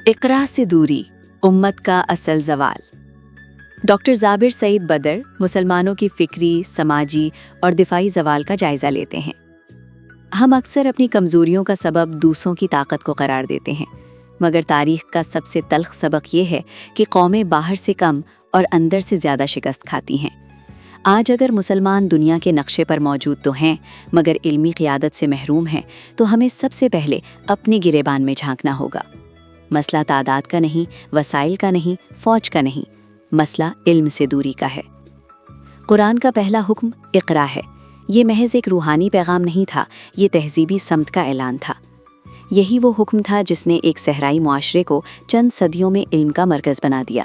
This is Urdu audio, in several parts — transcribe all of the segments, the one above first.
اقرا سے دوری، امت کا اصل زوال۔ ڈاکٹر زابر سعید بدر مسلمانوں کی فکری، سماجی اور دفاعی زوال کا جائزہ لیتے ہیں۔ ہم اکثر اپنی کمزوریوں کا سبب دوسروں کی طاقت کو قرار دیتے ہیں، مگر تاریخ کا سب سے تلخ سبق یہ ہے کہ قومیں باہر سے کم اور اندر سے زیادہ شکست کھاتی ہیں۔ آج اگر مسلمان دنیا کے نقشے پر موجود تو ہیں، مگر علمی قیادت سے محروم ہیں، تو ہمیں سب سے پہلے اپنے گریبان میں جھانکنا ہوگا۔ مسئلہ تعداد کا نہیں، وسائل کا نہیں، فوج کا نہیں، مسئلہ علم سے دوری کا ہے۔ قرآن کا پہلا حکم اقرا ہے۔ یہ محض ایک روحانی پیغام نہیں تھا، یہ تہذیبی سمت کا اعلان تھا۔ یہی وہ حکم تھا جس نے ایک صحرائی معاشرے کو چند صدیوں میں علم کا مرکز بنا دیا۔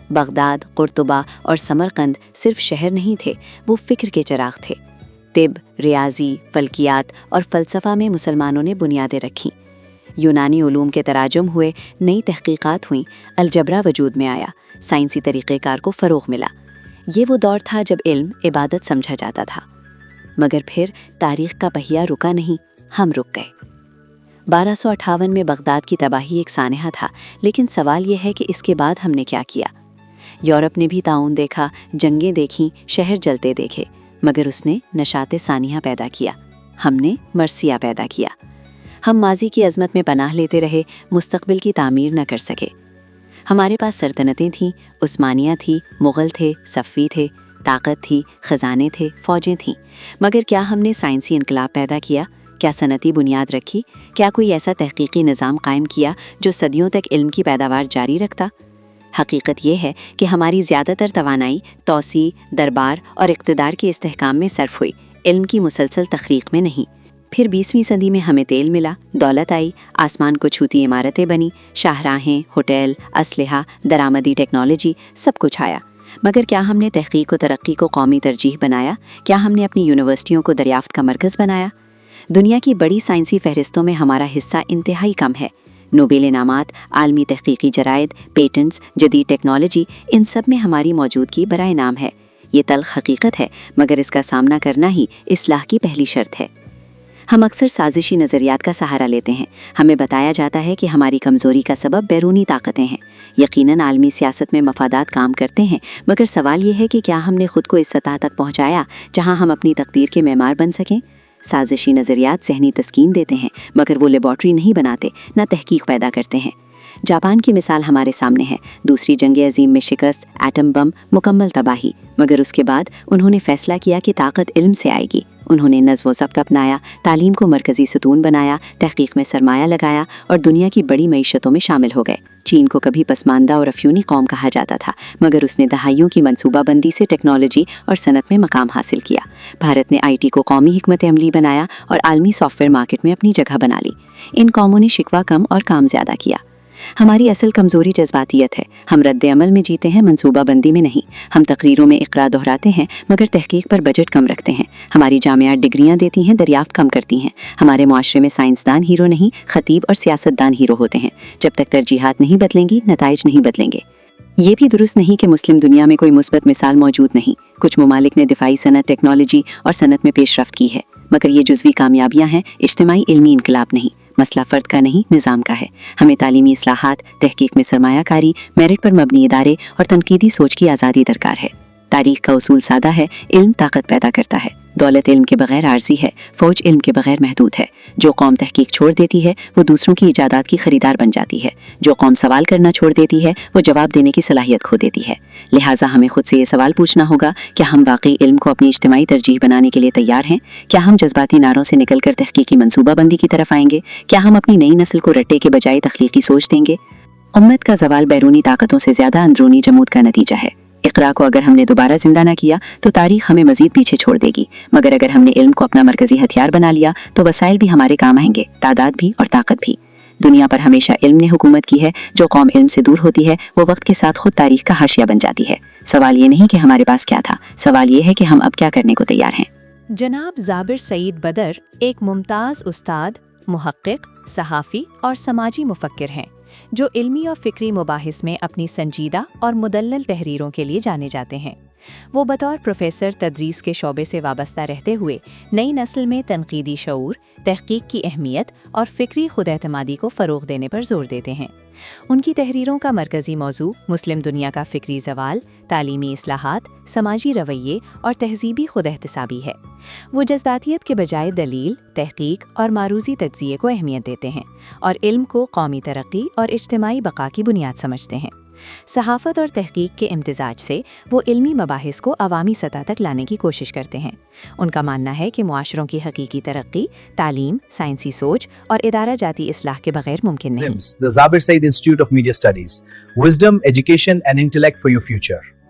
بغداد، قرطبہ اور سمرقند صرف شہر نہیں تھے، وہ فکر کے چراغ تھے۔ طب، ریاضی، فلکیات اور فلسفہ میں مسلمانوں نے بنیادیں رکھیں۔ یونانی علوم کے تراجم ہوئے، نئی تحقیقات ہوئیں، الجبرا وجود میں آیا، سائنسی طریقہ کار کو فروغ ملا۔ یہ وہ دور تھا جب علم عبادت سمجھا جاتا تھا۔ مگر پھر تاریخ کا پہیہ رکا نہیں، ہم رک گئے۔ 1258 میں بغداد کی تباہی ایک سانحہ تھا، لیکن سوال یہ ہے کہ اس کے بعد ہم نے کیا کیا؟ یورپ نے بھی طاعون دیکھا، جنگیں دیکھیں، شہر جلتے دیکھے، مگر اس نے نشاط ثانیہ پیدا کیا، ہم نے مرثیہ پیدا کیا۔ ہم ماضی کی عظمت میں پناہ لیتے رہے، مستقبل کی تعمیر نہ کر سکے۔ ہمارے پاس سلطنتیں تھیں، عثمانیہ تھی، مغل تھے، صفوی تھے، طاقت تھی، خزانے تھے، فوجیں تھیں، مگر کیا ہم نے سائنسی انقلاب پیدا کیا؟ کیا صنعتی بنیاد رکھی؟ کیا کوئی ایسا تحقیقی نظام قائم کیا جو صدیوں تک علم کی پیداوار جاری رکھتا؟ حقیقت یہ ہے کہ ہماری زیادہ تر توانائی توسیع، دربار اور اقتدار کے استحکام میں صرف ہوئی، علم کی مسلسل تخریق میں نہیں۔ پھر 20ویں صدی میں ہمیں تیل ملا، دولت آئی، آسمان کو چھوتی عمارتیں بنی، شاہراہیں، ہوٹل، اسلحہ، درآمدی ٹیکنالوجی، سب کچھ آیا۔ مگر کیا ہم نے تحقیق و ترقی کو قومی ترجیح بنایا؟ کیا ہم نے اپنی یونیورسٹیوں کو دریافت کا مرکز بنایا؟ دنیا کی بڑی سائنسی فہرستوں میں ہمارا حصہ انتہائی کم ہے۔ نوبل انعامات، عالمی تحقیقی جرائد، پیٹنٹس، جدید ٹیکنالوجی، ان سب میں ہماری موجودگی برائے نام ہے۔ یہ تلخ حقیقت ہے، مگر اس کا سامنا کرنا ہی اصلاح کی پہلی شرط ہے۔ ہم اکثر سازشی نظریات کا سہارا لیتے ہیں۔ ہمیں بتایا جاتا ہے کہ ہماری کمزوری کا سبب بیرونی طاقتیں ہیں۔ یقیناً عالمی سیاست میں مفادات کام کرتے ہیں، مگر سوال یہ ہے کہ کیا ہم نے خود کو اس سطح تک پہنچایا جہاں ہم اپنی تقدیر کے معمار بن سکیں؟ سازشی نظریات ذہنی تسکین دیتے ہیں، مگر وہ لیبارٹری نہیں بناتے، نہ تحقیق پیدا کرتے ہیں۔ جاپان کی مثال ہمارے سامنے ہے۔ دوسری جنگ عظیم میں شکست، ایٹم بم، مکمل تباہی، مگر اس کے بعد انہوں نے فیصلہ کیا کہ طاقت علم سے آئے گی۔ انہوں نے نظم و ضبط اپنایا، تعلیم کو مرکزی ستون بنایا، تحقیق میں سرمایہ لگایا اور دنیا کی بڑی معیشتوں میں شامل ہو گئے۔ چین کو کبھی پسماندہ اور افیونی قوم کہا جاتا تھا، مگر اس نے دہائیوں کی منصوبہ بندی سے ٹیکنالوجی اور صنعت میں مقام حاصل کیا۔ بھارت نے آئی ٹی کو قومی حکمت عملی بنایا اور عالمی سافٹ ویئر مارکیٹ میں اپنی جگہ بنا لی۔ ان قوموں نے شکوہ کم اور کام زیادہ کیا۔ ہماری اصل کمزوری جذباتیت ہے۔ ہم رد عمل میں جیتے ہیں، منصوبہ بندی میں نہیں۔ ہم تقریروں میں اقرا دہراتے ہیں، مگر تحقیق پر بجٹ کم رکھتے ہیں۔ ہماری جامعات ڈگریاں دیتی ہیں، دریافت کم کرتی ہیں۔ ہمارے معاشرے میں سائنسدان ہیرو نہیں، خطیب اور سیاستدان ہیرو ہوتے ہیں۔ جب تک ترجیحات نہیں بدلیں گی، نتائج نہیں بدلیں گے۔ یہ بھی درست نہیں کہ مسلم دنیا میں کوئی مثبت مثال موجود نہیں۔ کچھ ممالک نے دفاعی صنعت، ٹیکنالوجی اور صنعت میں پیش رفت کی ہے، مگر یہ جزوی کامیابیاں ہیں، اجتماعی علمی انقلاب نہیں۔ مسئلہ فرد کا نہیں، نظام کا ہے۔ ہمیں تعلیمی اصلاحات، تحقیق میں سرمایہ کاری، میرٹ پر مبنی ادارے اور تنقیدی سوچ کی آزادی درکار ہے۔ تاریخ کا اصول سادہ ہے، علم طاقت پیدا کرتا ہے، دولت علم کے بغیر عارضی ہے، فوج علم کے بغیر محدود ہے۔ جو قوم تحقیق چھوڑ دیتی ہے وہ دوسروں کی ایجادات کی خریدار بن جاتی ہے۔ جو قوم سوال کرنا چھوڑ دیتی ہے وہ جواب دینے کی صلاحیت کھو دیتی ہے۔ لہٰذا ہمیں خود سے یہ سوال پوچھنا ہوگا، کیا ہم واقعی علم کو اپنی اجتماعی ترجیح بنانے کے لیے تیار ہیں؟ کیا ہم جذباتی نعروں سے نکل کر تحقیقی منصوبہ بندی کی طرف آئیں گے؟ کیا ہم اپنی نئی نسل کو رٹے کے بجائے تخلیقی سوچ دیں گے؟ امت کا زوال بیرونی طاقتوں سے زیادہ اندرونی جمود کا نتیجہ ہے۔ اقرا کو اگر ہم نے دوبارہ زندہ نہ کیا تو تاریخ ہمیں مزید پیچھے چھوڑ دے گی، مگر اگر ہم نے علم کو اپنا مرکزی ہتھیار بنا لیا تو وسائل بھی ہمارے کام آئیں گے، تعداد بھی اور طاقت بھی۔ دنیا پر ہمیشہ علم نے حکومت کی ہے۔ جو قوم علم سے دور ہوتی ہے وہ وقت کے ساتھ خود تاریخ کا حاشیہ بن جاتی ہے۔ سوال یہ نہیں کہ ہمارے پاس کیا تھا، سوال یہ ہے کہ ہم اب کیا کرنے کو تیار ہیں۔ جناب زابر سعید بدر ایک ممتاز استاد، محقق، صحافی اور سماجی مفکر ہیں، جو علمی اور فکری مباحث میں اپنی سنجیدہ اور مدلل تحریروں کے لیے جانے جاتے ہیں۔ وہ بطور پروفیسر تدریس کے شعبے سے وابستہ رہتے ہوئے نئی نسل میں تنقیدی شعور، تحقیق کی اہمیت اور فکری خود اعتمادی کو فروغ دینے پر زور دیتے ہیں۔ ان کی تحریروں کا مرکزی موضوع مسلم دنیا کا فکری زوال، تعلیمی اصلاحات، سماجی رویے اور تہذیبی خود احتسابی ہے۔ وہ جذباتیت کے بجائے دلیل، تحقیق اور معروضی تجزیے کو اہمیت دیتے ہیں اور علم کو قومی ترقی اور اجتماعی بقا کی بنیاد سمجھتے ہیں۔ صحافت اور تحقیق کے امتزاج سے وہ علمی مباحث کو عوامی سطح تک لانے کی کوشش کرتے ہیں۔ ان کا ماننا ہے کہ معاشروں کی حقیقی ترقی تعلیم، سائنسی سوچ اور ادارہ جاتی اصلاح کے بغیر ممکن نہیں۔ The Zabir Said Institute of Media Studies. Wisdom, education and intellect for your future.